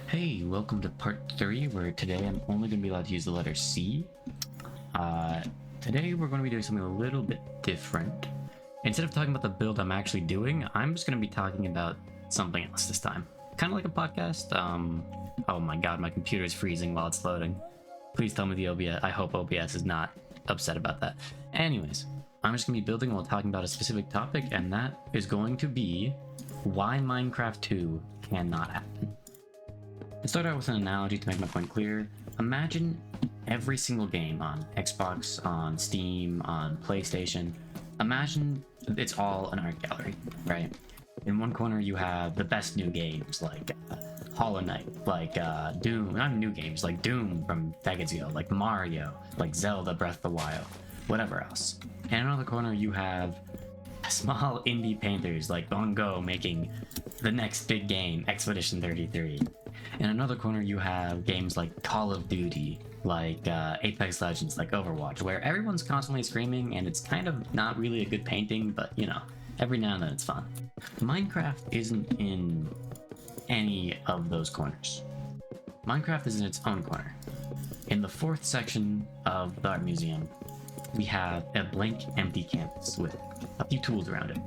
Hey, welcome to part 3, where today I'm only going to be allowed to use the letter C. Today we're going to be doing something a little bit different. Instead of talking about the build I'm actually doing, I'm just going to be talking about something else this time. Kind of like a podcast. Oh my god, my computer is freezing while it's loading. Please tell me the OBS. I hope OBS is not upset about that. Anyways, I'm just going to be building while talking about a specific topic, and that is going to be why Minecraft 2 cannot happen. To start out with an analogy to make my point clear, imagine every single game on Xbox, on Steam, on PlayStation. Imagine it's all an art gallery, right? In one corner you have the best new games like Hollow Knight, like Doom, not new games, like Doom from decades ago, like Mario, like Zelda Breath of the Wild, whatever else. And in another corner you have small indie painters like Bongo making the next big game, Expedition 33. In another corner you have games like Call of Duty, like Apex Legends, like Overwatch, where everyone's constantly screaming and it's kind of not really a good painting, but you know, every now and then it's fun. Minecraft isn't in any of those corners. Minecraft is in its own corner. In the fourth section of the art museum, we have a blank empty canvas with a few tools around it.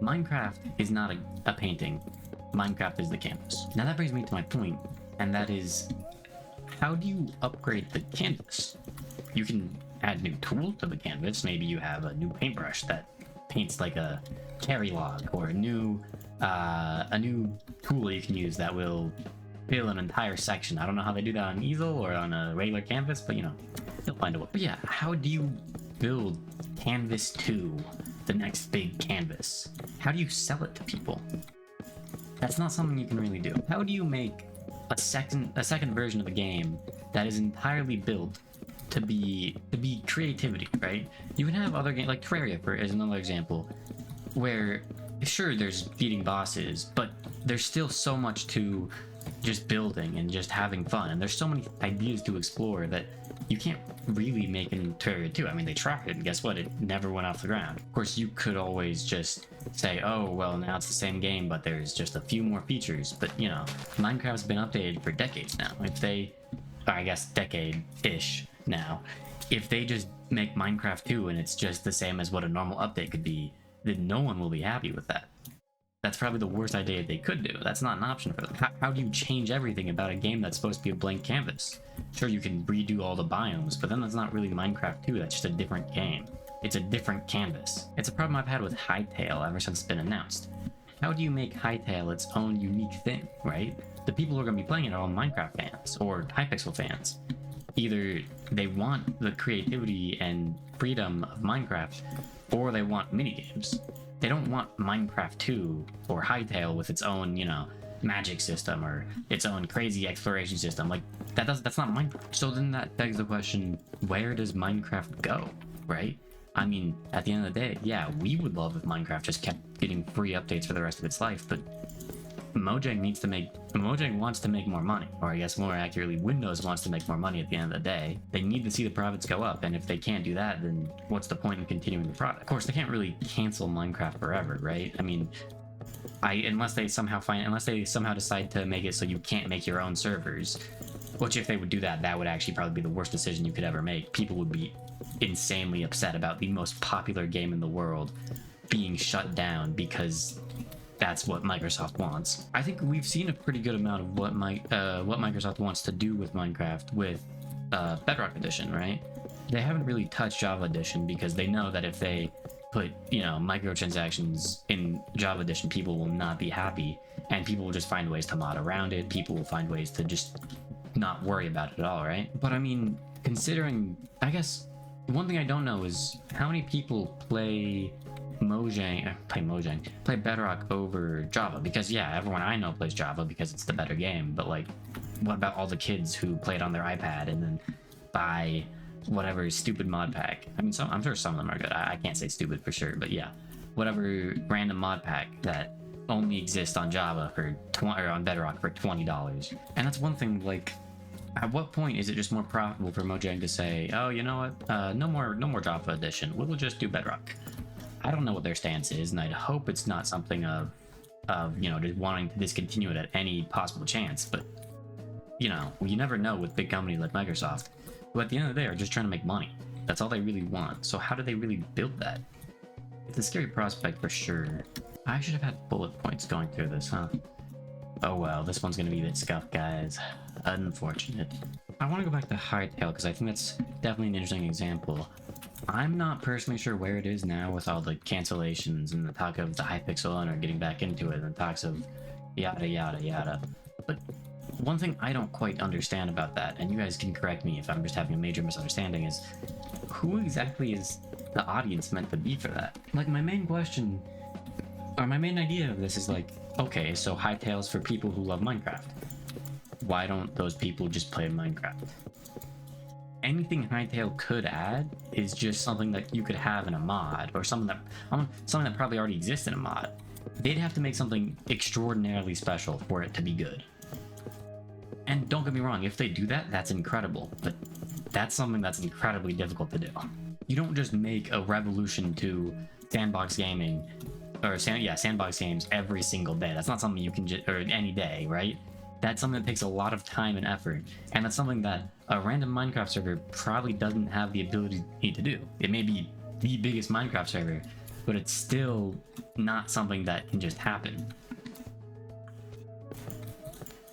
Minecraft is not a painting. Minecraft is the canvas. Now that brings me to my point, and that is, how do you upgrade the canvas? You can add new tools to the canvas. Maybe you have a new paintbrush that paints like a cherry log, or a new tool you can use that will fill an entire section. I don't know how they do that on easel or on a regular canvas, but you know, you'll find a way. But yeah, how do you build Canvas 2, the next big canvas? How do you sell it to people? That's not something you can really do. How do you make a second version of a game that is entirely built to be creativity, right? You can have other games like Terraria as another example, where sure there's beating bosses, but there's still so much to just building and just having fun, and there's so many ideas to explore that you can't really make in Terraria 2. I mean, they tried it, and guess what? It never went off the ground. Of course, you could always just say, oh, well, now it's the same game, but there's just a few more features. But, you know, Minecraft's been updated for decades now. If they, or I guess decade-ish now, if they just make Minecraft 2 and it's just the same as what a normal update could be, then no one will be happy with that. That's probably the worst idea they could do. That's not an option for them. How do you change everything about a game that's supposed to be a blank canvas? Sure, you can redo all the biomes, but then that's not really Minecraft 2, that's just a different game. It's a different canvas. It's a problem I've had with Hytale ever since it's been announced. How do you make Hytale its own unique thing, right? The people who are going to be playing it are all Minecraft fans, or Hypixel fans. Either they want the creativity and freedom of Minecraft, or they want minigames. They don't want Minecraft 2 or Hytale with its own, you know, magic system or its own crazy exploration system. Like, that's not Minecraft. So then that begs the question, where does Minecraft go, right? I mean, at the end of the day, yeah, we would love if Minecraft just kept getting free updates for the rest of its life, but Mojang wants to make more money, or I guess more accurately, Windows wants to make more money at the end of the day. They need to see the profits go up, and if they can't do that, then what's the point in continuing the product? Of course, they can't really cancel Minecraft forever, right? I mean, unless they somehow decide to make it so you can't make your own servers, which if they would do that, that would actually probably be the worst decision you could ever make. People would be insanely upset about the most popular game in the world being shut down because that's what Microsoft wants. I think we've seen a pretty good amount of what Microsoft wants to do with Minecraft with Bedrock Edition, right? They haven't really touched Java Edition because they know that if they put, you know, microtransactions in Java Edition, people will not be happy, and people will just find ways to mod around it. People will find ways to just not worry about it at all, right? But I mean, considering, I guess one thing I don't know is how many people play Bedrock over Java, because yeah, everyone I know plays Java because it's the better game, but like, what about all the kids who play it on their iPad and then buy whatever stupid mod pack? I mean, I'm sure some of them are good. I can't say stupid for sure, but yeah, whatever random mod pack that only exists on Java or on Bedrock for $20. And that's one thing, like, at what point is it just more profitable for Mojang to say, oh, you know what, no more Java Edition, we'll just do Bedrock? I don't know what their stance is, and I'd hope it's not something of you know, just wanting to discontinue it at any possible chance, but you know, you never know with big companies like Microsoft, who at the end of the day are just trying to make money. That's all they really want. So how do they really build that? It's a scary prospect for sure. I should have had bullet points going through this, huh? Oh well, this one's gonna be a bit scuffed, guys. Unfortunate. I want to go back to Hytale because I think that's definitely an interesting example. I'm not personally sure where it is now with all the cancellations and the talk of the Hypixel owner getting back into it and the talks of yada yada yada. But one thing I don't quite understand about that, and you guys can correct me if I'm just having a major misunderstanding, is who exactly is the audience meant to be for that? Like, my main question, or my main idea of this is like, okay, so Hytale's for people who love Minecraft. Why don't those people just play Minecraft? Anything Hytale could add is just something that you could have in a mod, or something that probably already exists in a mod. They'd have to make something extraordinarily special for it to be good. And don't get me wrong, if they do that, that's incredible, but that's something that's incredibly difficult to do. You don't just make a revolution to sandbox gaming, or sandbox games every single day. That's not something you can just, or any day, right? That's something that takes a lot of time and effort, and that's something that a random Minecraft server probably doesn't have the ability to do. It may be the biggest Minecraft server, but it's still not something that can just happen.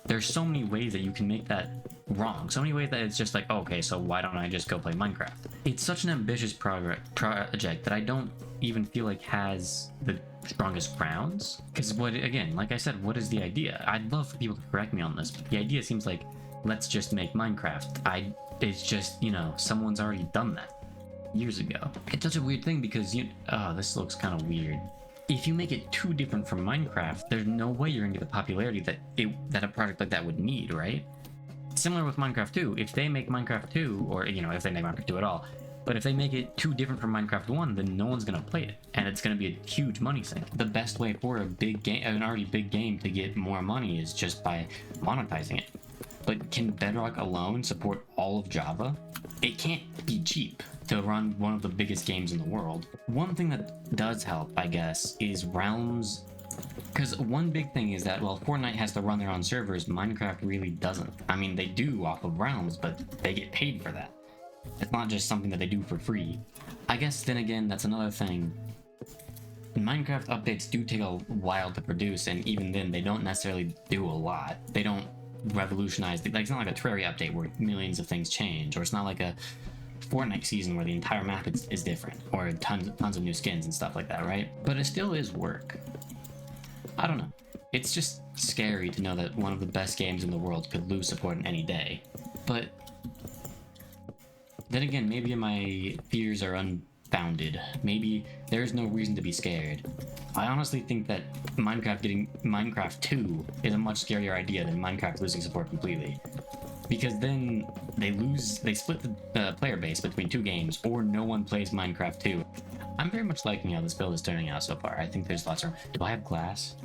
There's so many ways that you can make that wrong. So many ways that it's just like, okay, so why don't I just go play Minecraft? It's such an ambitious project that I don't even feel like has the strongest grounds. Because again, like I said, what is the idea? I'd love for people to correct me on this, but the idea seems like, let's just make Minecraft. It's just, you know, someone's already done that years ago. It's such a weird thing because this looks kind of weird. If you make it too different from Minecraft, there's no way you're gonna get the popularity that a project like that would need, right? Similar with Minecraft 2, if they make Minecraft 2, or, you know, if they make Minecraft 2 at all, but if they make it too different from Minecraft 1, then no one's gonna play it, and it's gonna be a huge money sink. The best way for a big game, an already big game, to get more money is just by monetizing it. But can Bedrock alone support all of Java? It can't be cheap to run one of the biggest games in the world. One thing that does help, I guess, is Realms. Because one big thing is that, well, Fortnite has to run their own servers, Minecraft really doesn't. I mean, they do off of Realms, but they get paid for that. It's not just something that they do for free. I guess then again, that's another thing. Minecraft updates do take a while to produce, and even then, they don't necessarily do a lot. They don't revolutionize, like, it's not like a Terraria update where millions of things change, or it's not like a Fortnite season where the entire map is different, or tons of new skins and stuff like that, right? But it still is work. I don't know. It's just scary to know that one of the best games in the world could lose support in any day. But then again, maybe my fears are unfounded. Maybe there's no reason to be scared. I honestly think that Minecraft getting Minecraft 2 is a much scarier idea than Minecraft losing support completely. Because then they split the player base between two games, or no one plays Minecraft 2. I'm very much liking how this build is turning out so far. I think there's lots of... Do I have glass?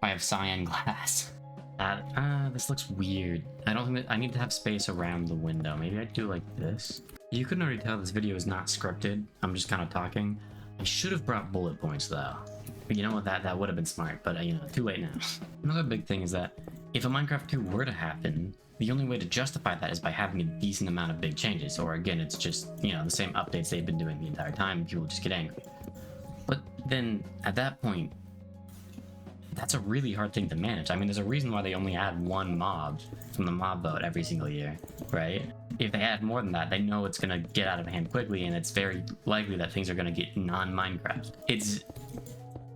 I have cyan glass. This looks weird. I don't think that... I need to have space around the window. Maybe I'd do like this. You couldn't already tell this video is not scripted. I'm just kind of talking. I should have brought bullet points though. You know what, that would have been smart, but you know, too late now. Another big thing is that if a Minecraft 2 were to happen, the only way to justify that is by having a decent amount of big changes, or again, it's just, you know, the same updates they've been doing the entire time, and people just get angry. But then, at that point, that's a really hard thing to manage. I mean, there's a reason why they only add one mob from the mob vote every single year, right? If they add more than that, they know it's gonna get out of hand quickly, and it's very likely that things are gonna get non-Minecraft. It's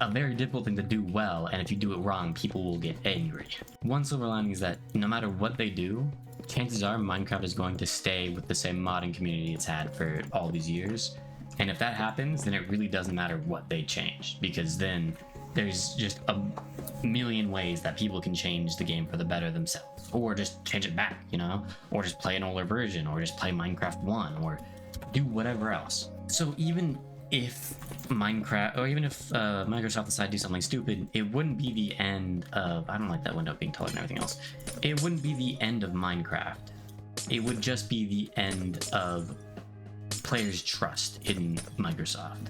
a very difficult thing to do well, and if you do it wrong, people will get angry. One silver lining is that no matter what they do, chances are Minecraft is going to stay with the same modding community it's had for all these years. And if that happens, then it really doesn't matter what they change, because then there's just a million ways that people can change the game for the better themselves, or just change it back, you know, or just play an older version, or just play Minecraft 1, or do whatever else. So even if Minecraft, or even if Microsoft decided to do something stupid, it wouldn't be the end of... I don't like that window being taller than everything else. It wouldn't be the end of Minecraft. It would just be the end of players' trust in Microsoft.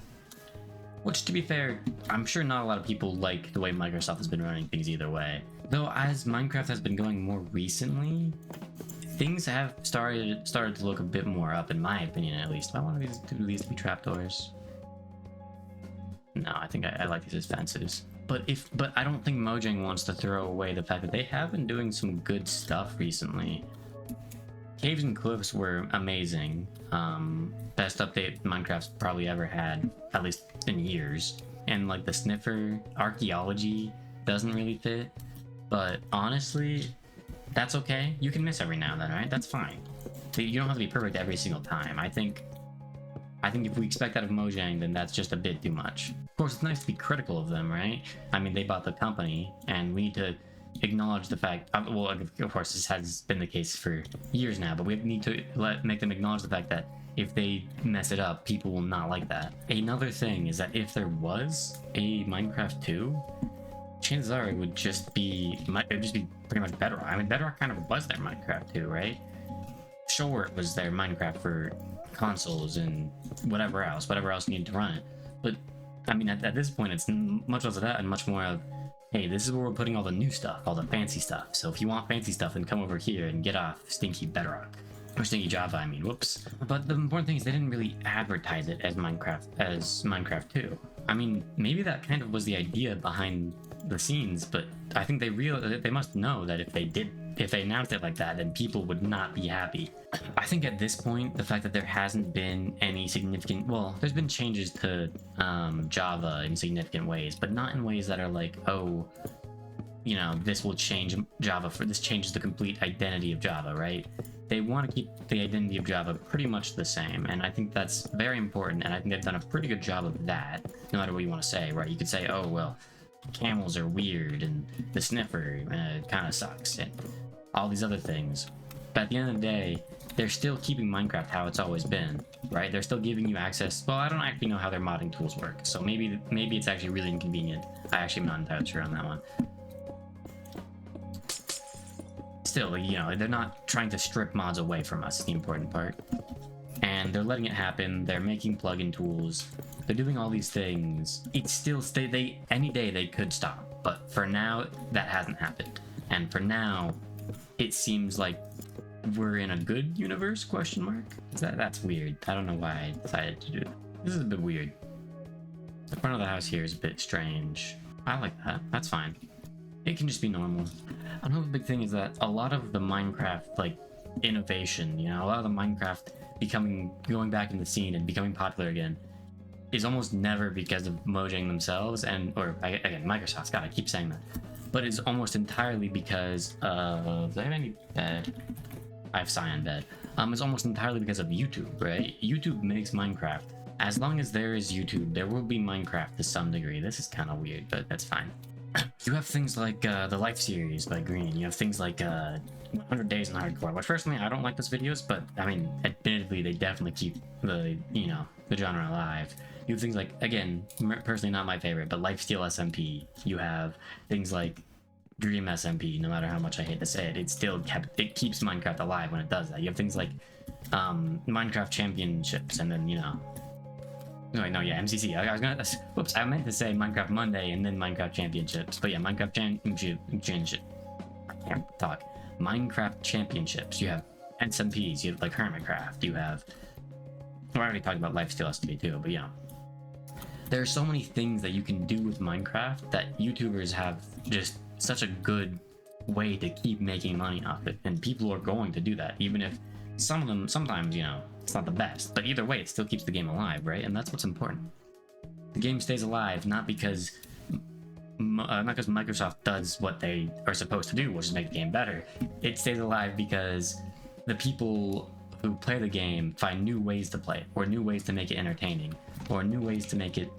Which, to be fair, I'm sure not a lot of people like the way Microsoft has been running things either way. Though, as Minecraft has been going more recently, things have started to look a bit more up, in my opinion, at least. I want these to be trapdoors. No, I think I like these as fences. But I don't think Mojang wants to throw away the fact that they have been doing some good stuff recently. Caves and Cliffs were amazing. Best update Minecraft's probably ever had, at least in years. And like the Sniffer archaeology doesn't really fit, but honestly, that's okay. You can miss every now and then, right? That's fine. You don't have to be perfect every single time. I think if we expect that of Mojang, then that's just a bit too much. Of course, it's nice to be critical of them, right? I mean, they bought the company, and we need to acknowledge the fact, well, of course, this has been the case for years now, but we need to make them acknowledge the fact that if they mess it up, people will not like that. Another thing is that if there was a Minecraft 2, chances are it would just be pretty much Bedrock. I mean, Bedrock kind of was their Minecraft 2, right? Sure, it was their Minecraft for consoles and whatever else needed to run it. But I mean, at this point, it's much less of that and much more of, hey, this is where we're putting all the new stuff, all the fancy stuff. So if you want fancy stuff, then come over here and get off stinky Bedrock. Or stinky Java, I mean, whoops. But the important thing is they didn't really advertise it as Minecraft 2. I mean, maybe that kind of was the idea behind the scenes, but I think they must know that if they announced it like that, then people would not be happy. I think at this point, the fact that there hasn't been any significant, well, there's been changes to Java in significant ways, but not in ways that are like, oh, you know, this will change Java this changes the complete identity of Java, right? They want to keep the identity of Java pretty much the same, and I think that's very important, and I think they've done a pretty good job of that, no matter what you want to say, right? You could say, oh, well, camels are weird, and the Sniffer kind of sucks, and all these other things. But at the end of the day, they're still keeping Minecraft how it's always been, right? They're still giving you access. Well, I don't actually know how their modding tools work, so maybe it's actually really inconvenient. I actually am not entirely sure on that one. Still, you know, they're not trying to strip mods away from us, is the important part. And they're letting it happen. They're making plugin tools. They're doing all these things. It's still any day they could stop, but for now that hasn't happened. And for now, it seems like we're in a good universe, question mark? That's weird. I don't know why I decided to do that. This is a bit weird. The front of the house here is a bit strange. I like that. That's fine. It can just be normal. Another big thing is that a lot of the Minecraft, like, innovation, you know, a lot of the Minecraft going back in the scene and becoming popular again is almost never because of Mojang themselves or again, Microsoft's, God, I keep saying that. But it's almost entirely because of, do I have any bed? I have cyan bed. It's almost entirely because of YouTube, right? YouTube makes Minecraft. As long as there is YouTube, there will be Minecraft to some degree. This is kind of weird, but that's fine. You have things like the Life series by Green. You have things like 100 Days in Hardcore, which personally I don't like those videos, but I mean, admittedly, they definitely keep the genre alive. You have things like, again, personally not my favorite, but Lifesteal SMP. You have things like Dream SMP. No matter how much I hate to say it, it keeps Minecraft alive when it does that. You have things like Minecraft Championships, and then no, yeah, MCC. I meant to say Minecraft Monday and then Minecraft Championships, but yeah, Minecraft Championship. I can't talk. Minecraft Championships. You have SMPs. You have like Hermitcraft. You have. We're already talking about Lifesteal SMP too, but yeah. There are so many things that you can do with Minecraft that YouTubers have just such a good way to keep making money off it, and people are going to do that, even if some of them sometimes, it's not the best, but either way, it still keeps the game alive, right? And that's what's important. The game stays alive not because Microsoft does what they are supposed to do, which is make the game better. It stays alive because the people who play the game find new ways to play it, or new ways to make it entertaining, or new ways to make it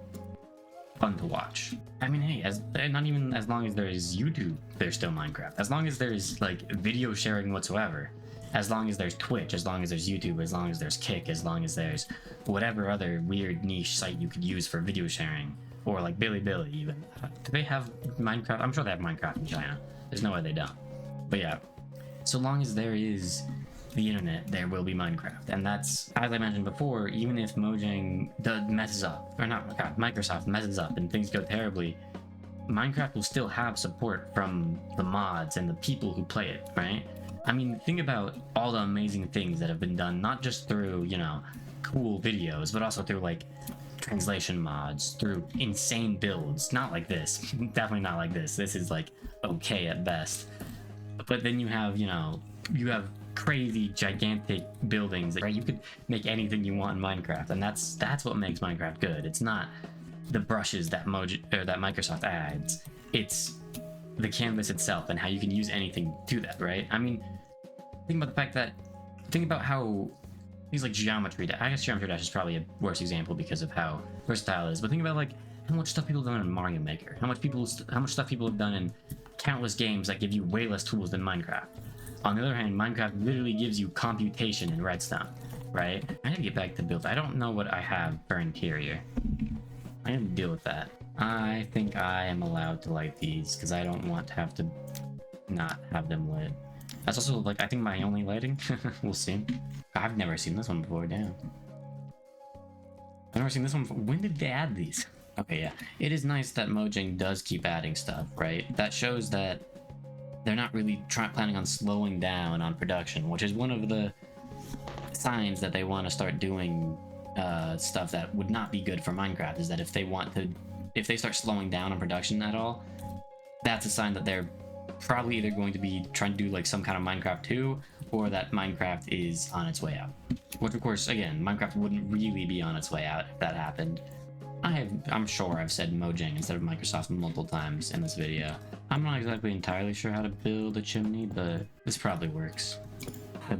fun to watch. I mean, hey, not even as long as there is YouTube, there's still Minecraft. As long as there's like video sharing whatsoever, as long as there's Twitch, as long as there's YouTube, as long as there's Kick, as long as there's whatever other weird niche site you could use for video sharing, or like Bilibili even. Do they have Minecraft? I'm sure they have Minecraft in China. There's no way they don't. But yeah, so long as there is the internet, there will be Minecraft. And that's, as I mentioned before, even if Mojang messes up, or not, God, Microsoft messes up and things go terribly, Minecraft will still have support from the mods and the people who play it, right? I mean, think about all the amazing things that have been done, not just through, you know, cool videos, but also through, like, translation mods, through insane builds. Not like this. Definitely not like this. This is, like, okay at best. But then you have, you know, you have crazy, gigantic buildings, right? You could make anything you want in Minecraft, and that's what makes Minecraft good. It's not the brushes that that Microsoft adds. It's the canvas itself and how you can use anything to that, right? I mean, think about the fact that, think about how things like Geometry Dash, I guess Geometry Dash is probably a worse example because of how versatile it is, but think about like how much stuff people have done in Mario Maker, how much stuff people have done in countless games that give you way less tools than Minecraft. On the other hand, Minecraft literally gives you computation in Redstone, right? I need to get back to build. I don't know what I have for interior. I need to deal with that. I think I am allowed to light these because I don't want to have to not have them lit. That's also like, I think my only lighting. We'll see. I've never seen this one before, damn. I've never seen this one before. When did they add these? Okay, yeah. It is nice that Mojang does keep adding stuff, right? That shows that they're not really planning on slowing down on production, which is one of the signs that they want to start doing stuff that would not be good for Minecraft, is that if they start slowing down on production at all, that's a sign that they're probably either going to be trying to do like some kind of Minecraft 2, or that Minecraft is on its way out. Which of course, again, Minecraft wouldn't really be on its way out if that happened. I'm sure I've said Mojang instead of Microsoft multiple times in this video. I'm not exactly entirely sure how to build a chimney, but this probably works.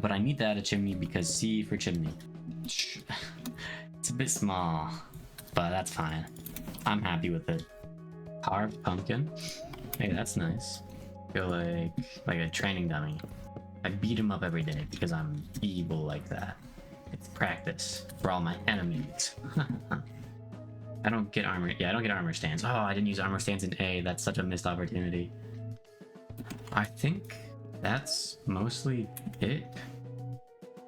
But I need to add a chimney because C for chimney. It's a bit small, but that's fine. I'm happy with it. Carved pumpkin. Hey, that's nice. Feel like a training dummy. I beat him up every day because I'm evil like that. It's practice for all my enemies. I don't get armor. Yeah, I don't get armor stands. Oh, I didn't use armor stands in A. That's such a missed opportunity. I think that's mostly it.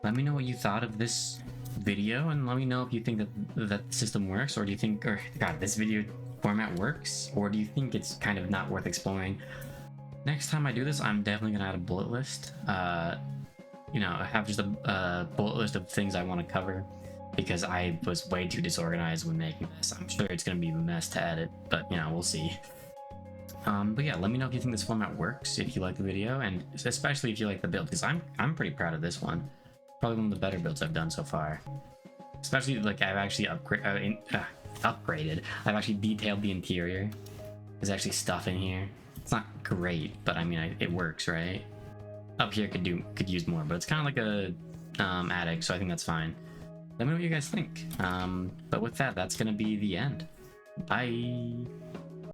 Let me know what you thought of this video, and let me know if you think that the system works, or do you think, or God, this video format works, or do you think it's kind of not worth exploring? Next time I do this, I'm definitely gonna add a bullet list. You know, I have just a bullet list of things I want to cover, because I was way too disorganized when making this. I'm sure it's gonna be a mess to edit, but you know, we'll see. But yeah, let me know if you think this format works, if you like the video, and especially if you like the build, because I'm pretty proud of this one. Probably one of the better builds I've done so far. Especially like I've actually upgraded. I've actually detailed the interior. There's actually stuff in here. It's not great, but I mean, it works, right? Up here could use more, but it's kind of like a attic, so I think that's fine. Let me know what you guys think. But with that, that's gonna be the end. Bye.